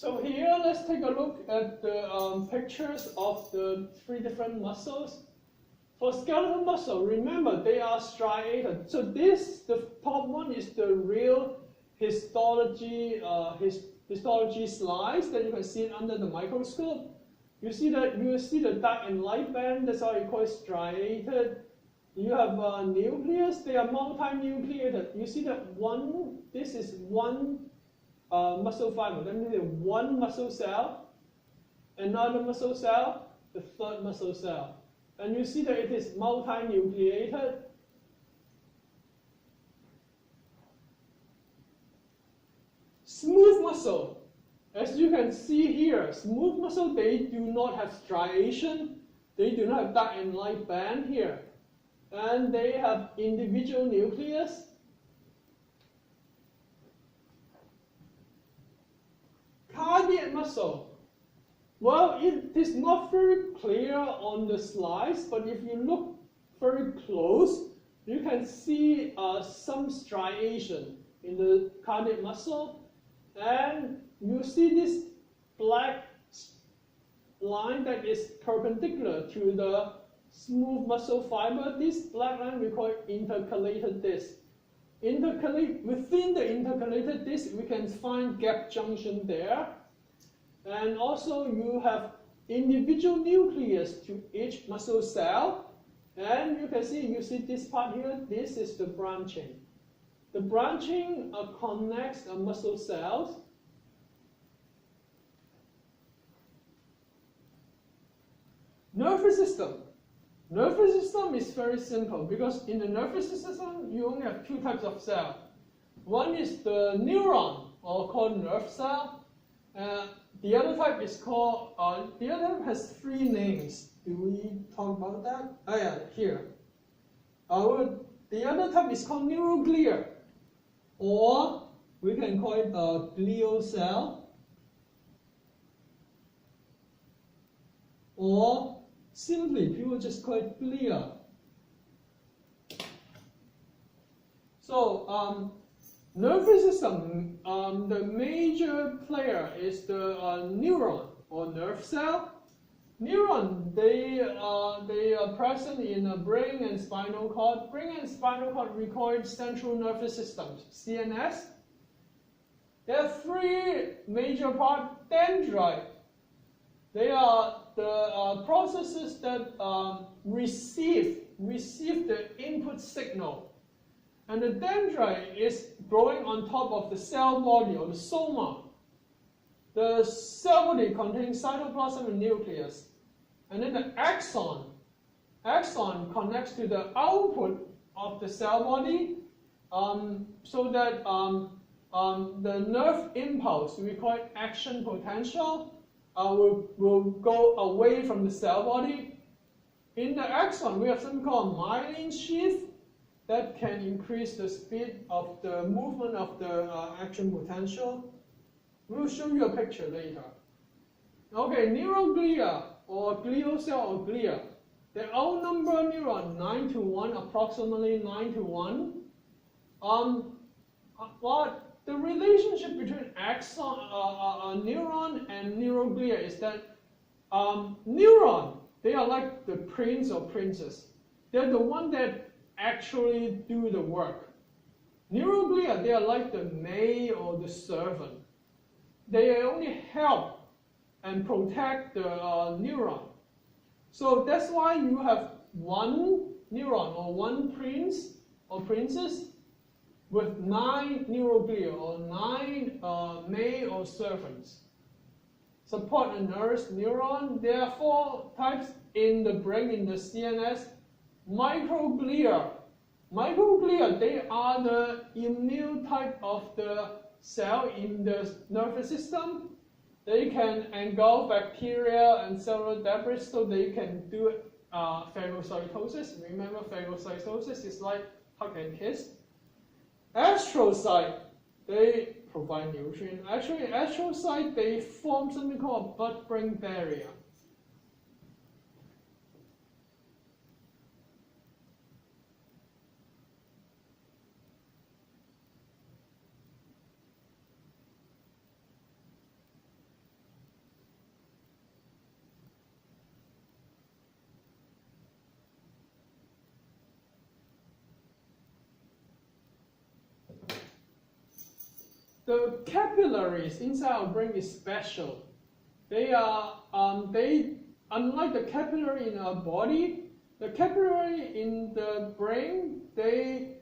So here, let's take a look at the pictures of the 3 different muscles. For skeletal muscle, remember they are striated. So the top one is the real histology slice that you can see under the microscope. You see the dark and light band. That's why you call it striated. You have a nucleus. They are multinucleated. You see that one. This is one muscle fiber. That means one muscle cell, another muscle cell, the third muscle cell. And you see that it is multinucleated. Smooth muscle. As you can see here, smooth muscle, they do not have striation. They do not have dark and light band here. And they have individual nucleus. Cardiac muscle. Well, it is not very clear on the slides, but if you look very close, you can see some striation in the cardiac muscle. And you see this black line that is perpendicular to the smooth muscle fiber. This black line we call intercalated disc. Within the intercalated disc, we can find gap junction there. And also you have individual nucleus to each muscle cell. And you can see, this part here, this is the branching. The branching connects the muscle cells. Nervous system. Nervous system is very simple because in the nervous system, you only have 2 types of cells. One is the neuron, or called nerve cell. The other type is called, the other type has 3 names. Do we talk about that? Oh yeah, here. The other type is called neuroglia, or we can call it a glial cell, or simply people just call it glia. So nervous system, the major player is the neuron or nerve cell. Neuron, they are present in the brain and spinal cord. Brain and spinal cord we call it central nervous systems, CNS. There are 3 major parts. Dendrite. They are the processes that receive the input signal. And the dendrite is growing on top of the cell body or the soma. The cell body contains cytoplasm and nucleus. And then the axon. Axon connects to the output of the cell body so that the nerve impulse, we call it action potential, will go away from the cell body. In the axon, we have something called myelin sheath that can increase the speed of the movement of the action potential. We'll show you a picture later. Okay, neuroglia or glial cell or glia. They outnumber neuron 9 to 1, approximately 9 to 1. But the relationship between axon, neuron and neuroglia is that neuron, they are like the prince or princess. They're the one that actually do the work. Neuroglia, they are like the maid or the servant. They only help and protect the neuron. So that's why you have one neuron or one prince or princess with 9 neuroglia or 9 maid or servants. Support and nourish neuron. There are 4 types in the brain, in the CNS. Microglia. Microglia, they are the immune type of the cell in the nervous system. They can engulf bacteria and cellular debris, so they can do phagocytosis. Remember, phagocytosis is like hug and kiss. Astrocyte, they provide nutrients. Actually, astrocyte, they form something called a blood-brain barrier. the capillaries inside our brain is special. They are unlike the capillary in our body. The capillary in the brain, they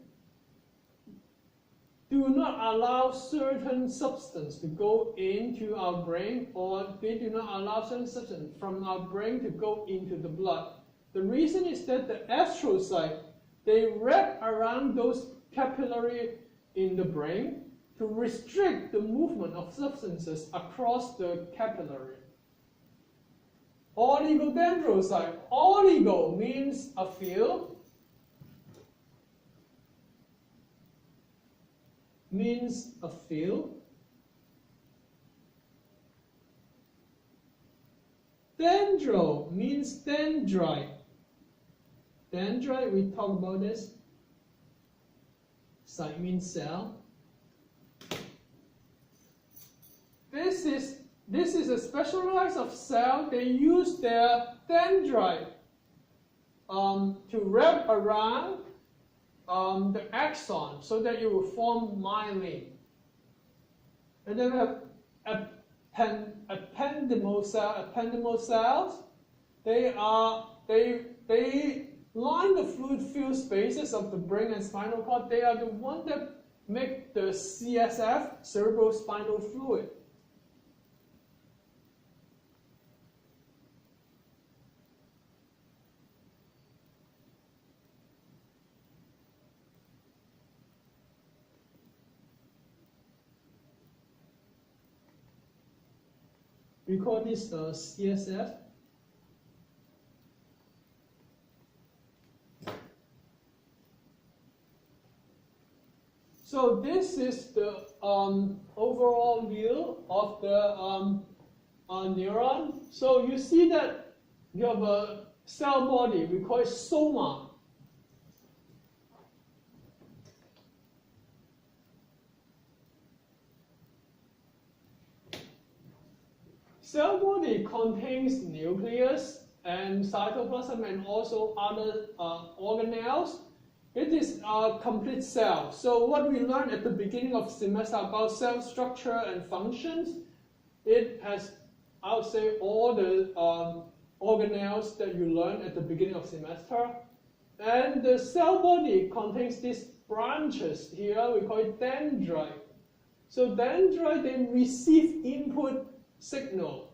do not allow certain substance to go into our brain, or they do not allow certain substance from our brain to go into the blood. The reason is that the astrocyte, they wrap around those capillary in the brain to restrict the movement of substances across the capillary. Oligodendrocyte. Oligo means a few. Means a few. Dendro means dendrite. Dendrite, we talked about this. Cyte means cell. This is a specialized of cell. They use their dendrite to wrap around the axon so that it will form myelin. And then we have ependymal cells. They line the fluid-filled spaces of the brain and spinal cord. They are the ones that make the CSF, cerebrospinal fluid. We call this CSF. So this is the overall view of the neuron. So you see that you have a cell body, we call it soma. Cell body contains nucleus and cytoplasm and also other organelles. It is a complete cell. So what we learned at the beginning of semester about cell structure and functions, it has, I would say, all the organelles that you learned at the beginning of semester. And the cell body contains these branches here, we call it dendrite. So dendrite, they receive input signal,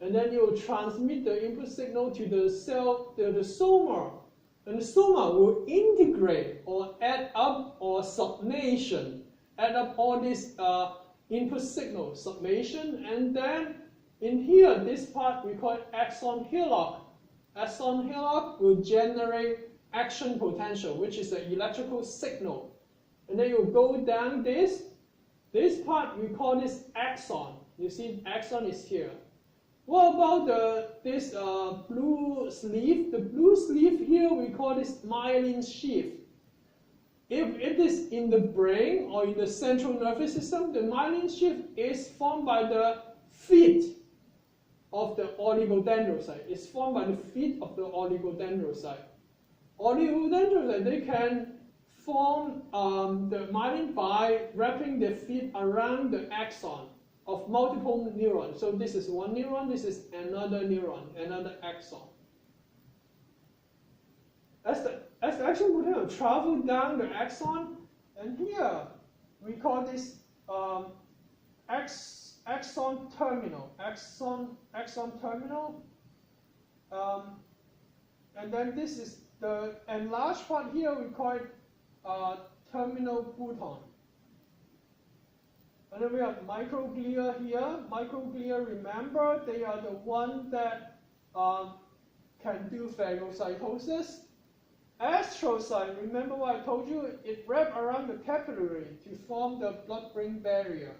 and then you will transmit the input signal to the cell, the soma. And the soma will integrate or add up or summation, add up all these input signals, summation, and then in here, this part we call it axon hillock. Axon hillock will generate action potential, which is an electrical signal. And then you go down this part we call this axon. You see, axon is here. What about this blue sleeve? The blue sleeve here, we call this myelin sheath. If it is in the brain or in the central nervous system, the myelin sheath is formed by the feet of the oligodendrocyte. It's formed by the feet of the oligodendrocyte. Oligodendrocyte, they can form the myelin by wrapping their feet around the axon of multiple neurons. So this is one neuron, this is another neuron, another axon. As the action potential travel down the axon, and here we call this axon terminal. Axon terminal. And then this is the enlarged part here, we call it terminal bouton. And then we have microglia here. Microglia, remember, they are the ones that can do phagocytosis. Astrocyte, remember what I told you? It wraps around the capillary to form the blood-brain barrier.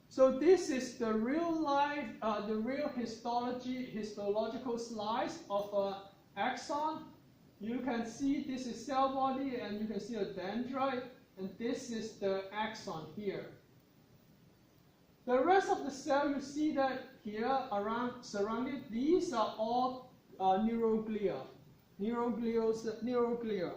So this is the real life, the real histological slice of an axon. You can see this is cell body, and you can see a dendrite, and this is the axon here. The rest of the cell, you see that here around surrounded, these are all neuroglia. Neuroglia.